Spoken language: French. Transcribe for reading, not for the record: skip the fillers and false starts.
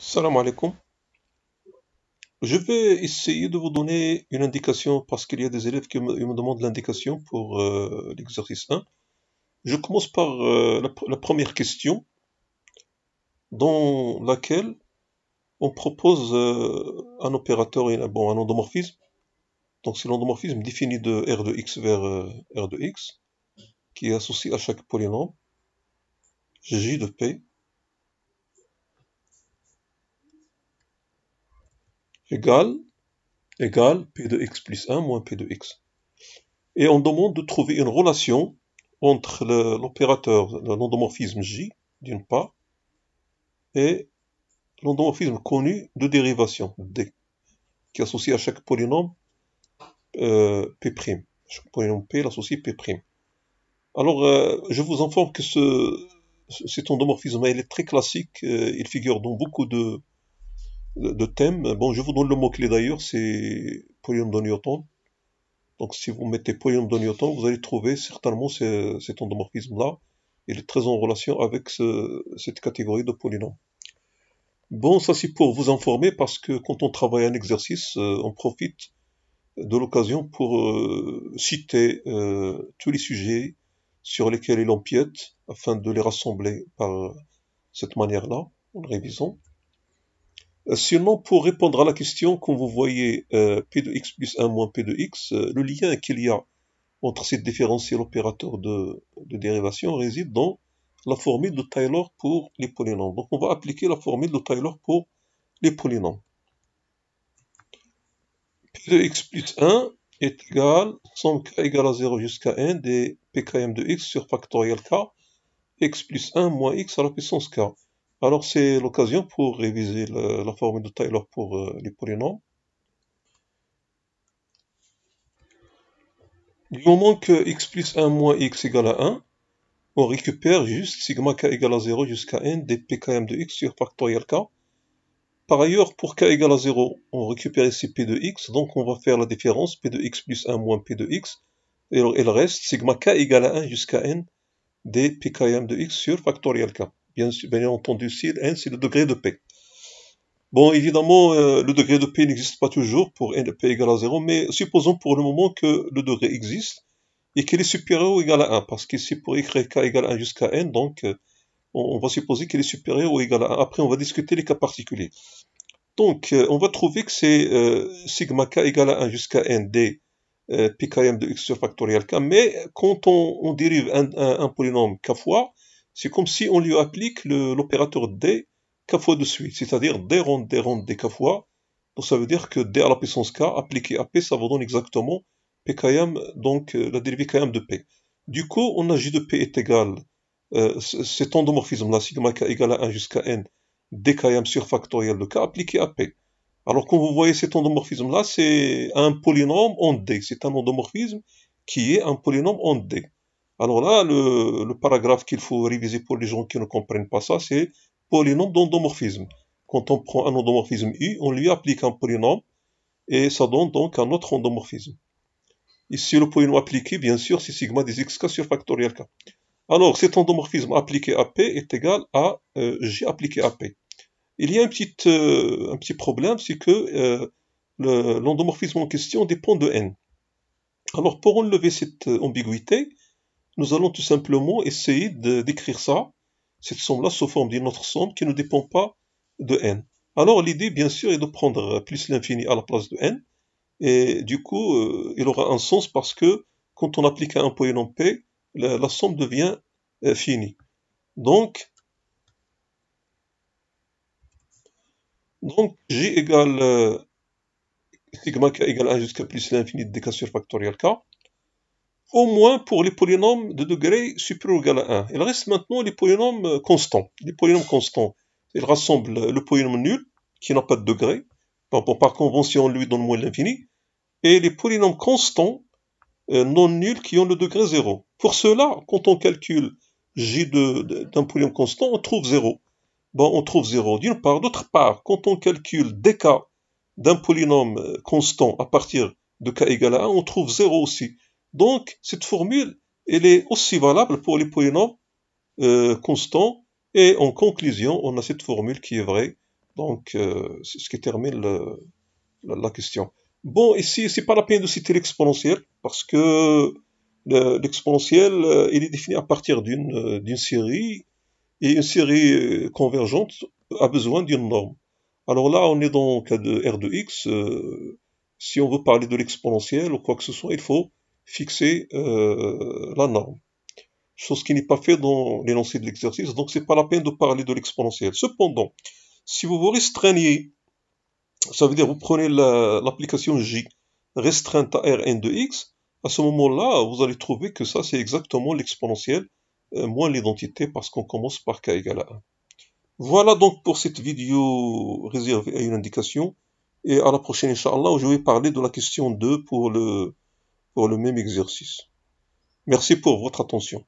Salam alaikum. Je vais essayer de vous donner une indication parce qu'il y a des élèves qui me demandent l'indication pour l'exercice 1. Je commence par la première question dans laquelle on propose un opérateur, un endomorphisme. Donc c'est l'endomorphisme défini de R de x vers R de x qui est associé à chaque polynôme J de P égale P de x plus 1 moins P de x. Et on demande de trouver une relation entre l'opérateur, l'endomorphisme J, d'une part, et l'endomorphisme connu de dérivation, D, qui est associé à chaque polynôme P'. Chaque polynôme P l'associé P'. Alors, je vous informe que cet endomorphisme, il est très classique, il figure dans beaucoup de thèmes. Bon, je vous donne le mot-clé d'ailleurs, c'est polynôme de Newton. Donc si vous mettez polynôme de Newton, vous allez trouver certainement cet endomorphisme-là. Il est très en relation avec cette catégorie de polynômes. Bon, ça c'est pour vous informer parce que quand on travaille un exercice, on profite de l'occasion pour citer tous les sujets sur lesquels il empiète afin de les rassembler par cette manière-là, en révisant. Sinon, pour répondre à la question, quand vous voyez P de x plus 1 moins P de x, le lien qu'il y a entre ces différentiels opérateurs de dérivation réside dans la formule de Taylor pour les polynômes. Donc on va appliquer la formule de Taylor pour les polynômes. P de x plus 1 est égal, somme k égale à 0 jusqu'à n des pkm de x sur factoriel k, x plus 1 moins x à la puissance k. Alors c'est l'occasion pour réviser la formule de Taylor pour les polynômes. Du moment que x plus 1 moins x égale à 1, on récupère juste sigma k égale à 0 jusqu'à n des pkm de x sur factoriel k. Par ailleurs, pour k égale à 0, on récupère ici p de x, donc on va faire la différence p de x plus 1 moins p de x, et il reste sigma k égale à 1 jusqu'à n des pkm de x sur factoriel k. Bien entendu, ici, n c'est le degré de p. Bon, évidemment, le degré de p n'existe pas toujours pour n de p égale à 0, mais supposons pour le moment que le degré existe et qu'il est supérieur ou égal à 1, parce qu'ici pour écrire k égale à 1 jusqu'à n, donc on va supposer qu'il est supérieur ou égal à 1. Après, on va discuter les cas particuliers. Donc, on va trouver que c'est sigma k égale à 1 jusqu'à n des pkm de x sur factoriel k, mais quand on dérive un polynôme k fois, c'est comme si on lui applique l'opérateur d k fois de suite, c'est-à-dire d rond d k fois. Donc ça veut dire que d à la puissance k appliqué à p, ça vous donne exactement pkm, donc la dérivée km de p. Du coup, on a j de p est égal, cet endomorphisme-là, sigma k égale à 1 jusqu'à n, dkm sur factoriel de k appliqué à p. Alors quand vous voyez cet endomorphisme-là, c'est un polynôme en D. C'est un endomorphisme qui est un polynôme en D. Alors là, le paragraphe qu'il faut réviser pour les gens qui ne comprennent pas ça, c'est polynôme d'endomorphisme. Quand on prend un endomorphisme U, on lui applique un polynôme et ça donne donc un autre endomorphisme. Ici, le polynôme appliqué, bien sûr, c'est sigma des xk sur factoriel k. Alors, cet endomorphisme appliqué à P est égal à J appliqué à P. Il y a un petit problème, c'est que l'endomorphisme en question dépend de n. Alors pour enlever cette ambiguïté, nous allons tout simplement essayer d'écrire ça, cette somme-là, sous forme d'une autre somme qui ne dépend pas de n. Alors l'idée, bien sûr, est de prendre plus l'infini à la place de n, et du coup, il aura un sens parce que quand on applique à un polynôme p, la somme devient finie. Donc J égale sigma k égale 1 jusqu'à plus l'infini de k sur factoriel k, au moins pour les polynômes de degré supérieur ou égal à 1. Il reste maintenant les polynômes constants. Les polynômes constants, ils rassemblent le polynôme nul, qui n'a pas de degré, donc par convention on lui donne moins l'infini, et les polynômes constants non nuls qui ont le degré 0. Pour cela, quand on calcule j d'un polynôme constant, on trouve 0. Bon, on trouve 0 d'une part. D'autre part, quand on calcule dk d'un polynôme constant à partir de k égale à 1, on trouve 0 aussi. Donc, cette formule, elle est aussi valable pour les polynômes constants. Et en conclusion, on a cette formule qui est vraie. Donc, c'est ce qui termine la question. Bon, ici, c'est pas la peine de citer l'exponentiel, parce que l'exponentiel, il est défini à partir d'une série, et une série convergente a besoin d'une norme. Alors là, on est dans le cas de R de x. Si on veut parler de l'exponentiel ou quoi que ce soit, il faut fixer la norme. Chose qui n'est pas faite dans l'énoncé de l'exercice, donc c'est pas la peine de parler de l'exponentiel. Cependant, si vous vous restreignez, ça veut dire vous prenez l'application J restreinte à Rn de x, à ce moment-là, vous allez trouver que ça, c'est exactement l'exponentiel, moins l'identité, parce qu'on commence par k égale à 1. Voilà donc pour cette vidéo réservée à une indication, et à la prochaine, Inch'Allah, où je vais parler de la question 2 pour le même exercice. Merci pour votre attention.